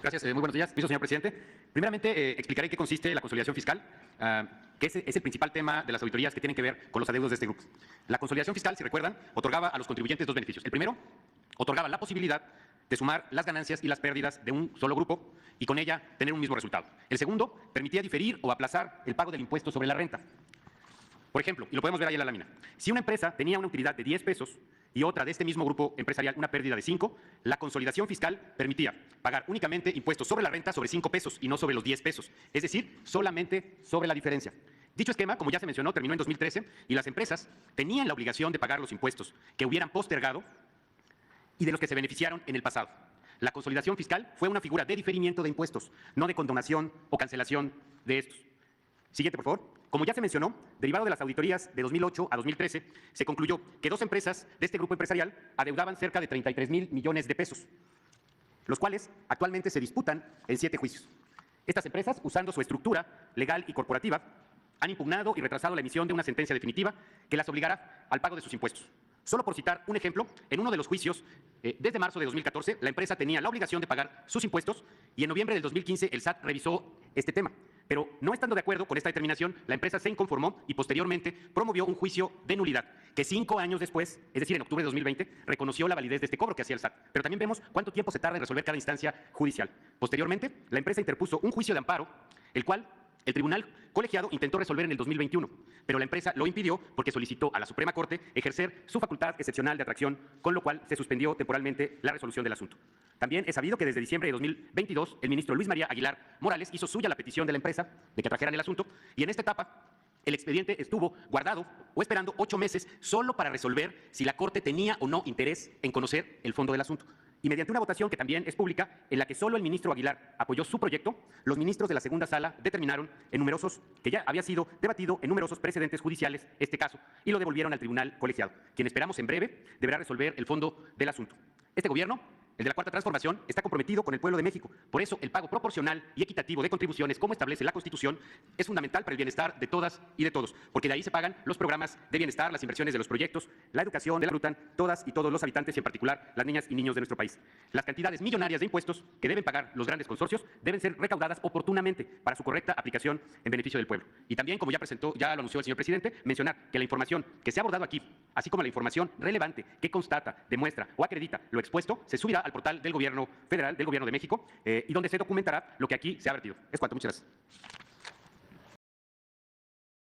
Gracias. Muy buenos días. Señor presidente. Primeramente, explicaré qué consiste la consolidación fiscal, que es el principal tema de las auditorías que tienen que ver con los adeudos de este grupo. La consolidación fiscal, si recuerdan, otorgaba a los contribuyentes dos beneficios. El primero, otorgaba la posibilidad de sumar las ganancias y las pérdidas de un solo grupo y con ella tener un mismo resultado. El segundo, permitía diferir o aplazar el pago del impuesto sobre la renta. Por ejemplo, y lo podemos ver ahí en la lámina, si una empresa tenía una utilidad de 10 pesos y otra de este mismo grupo empresarial una pérdida de 5, la consolidación fiscal permitía pagar únicamente impuestos sobre la renta sobre 5 pesos y no sobre los 10 pesos, es decir, solamente sobre la diferencia. Dicho esquema, como ya se mencionó, terminó en 2013 y las empresas tenían la obligación de pagar los impuestos que hubieran postergado y de los que se beneficiaron en el pasado. La consolidación fiscal fue una figura de diferimiento de impuestos, no de condonación o cancelación de estos. Siguiente, por favor. Como ya se mencionó, derivado de las auditorías de 2008 a 2013, se concluyó que dos empresas de este grupo empresarial adeudaban cerca de 33,000 millones de pesos, los cuales actualmente se disputan en 7 juicios. Estas empresas, usando su estructura legal y corporativa, han impugnado y retrasado la emisión de una sentencia definitiva que las obligará al pago de sus impuestos. Solo por citar un ejemplo, en uno de los juicios, desde marzo de 2014, la empresa tenía la obligación de pagar sus impuestos y en noviembre del 2015 el SAT revisó este tema. Pero no estando de acuerdo con esta determinación, la empresa se inconformó y posteriormente promovió un juicio de nulidad que 5 años después, es decir, en octubre de 2020, reconoció la validez de este cobro que hacía el SAT. Pero también vemos cuánto tiempo se tarda en resolver cada instancia judicial. Posteriormente, la empresa interpuso un juicio de amparo, el cual el tribunal colegiado intentó resolver en el 2021, pero la empresa lo impidió porque solicitó a la Suprema Corte ejercer su facultad excepcional de atracción, con lo cual se suspendió temporalmente la resolución del asunto. También es sabido que desde diciembre de 2022 el ministro Luis María Aguilar Morales hizo suya la petición de la empresa de que atrajeran el asunto y en esta etapa el expediente estuvo guardado o esperando 8 meses solo para resolver si la Corte tenía o no interés en conocer el fondo del asunto. Y mediante una votación que también es pública, en la que solo el ministro Aguilar apoyó su proyecto, los ministros de la segunda sala determinaron que ya había sido debatido en numerosos precedentes judiciales este caso y lo devolvieron al tribunal colegiado, quien esperamos en breve deberá resolver el fondo del asunto. Este gobierno, el de la Cuarta Transformación, está comprometido con el pueblo de México. Por eso, el pago proporcional y equitativo de contribuciones, como establece la Constitución, es fundamental para el bienestar de todas y de todos, porque de ahí se pagan los programas de bienestar, las inversiones de los proyectos, la educación de la ruta, todas y todos los habitantes y en particular las niñas y niños de nuestro país. Las cantidades millonarias de impuestos que deben pagar los grandes consorcios deben ser recaudadas oportunamente para su correcta aplicación en beneficio del pueblo. Y también, como ya lo anunció el señor presidente, mencionar que la información que se ha abordado aquí, así como la información relevante que constata, demuestra o acredita lo expuesto, se subirá al portal del Gobierno Federal, del Gobierno de México, y donde se documentará lo que aquí se ha vertido. Es cuanto. Muchas gracias.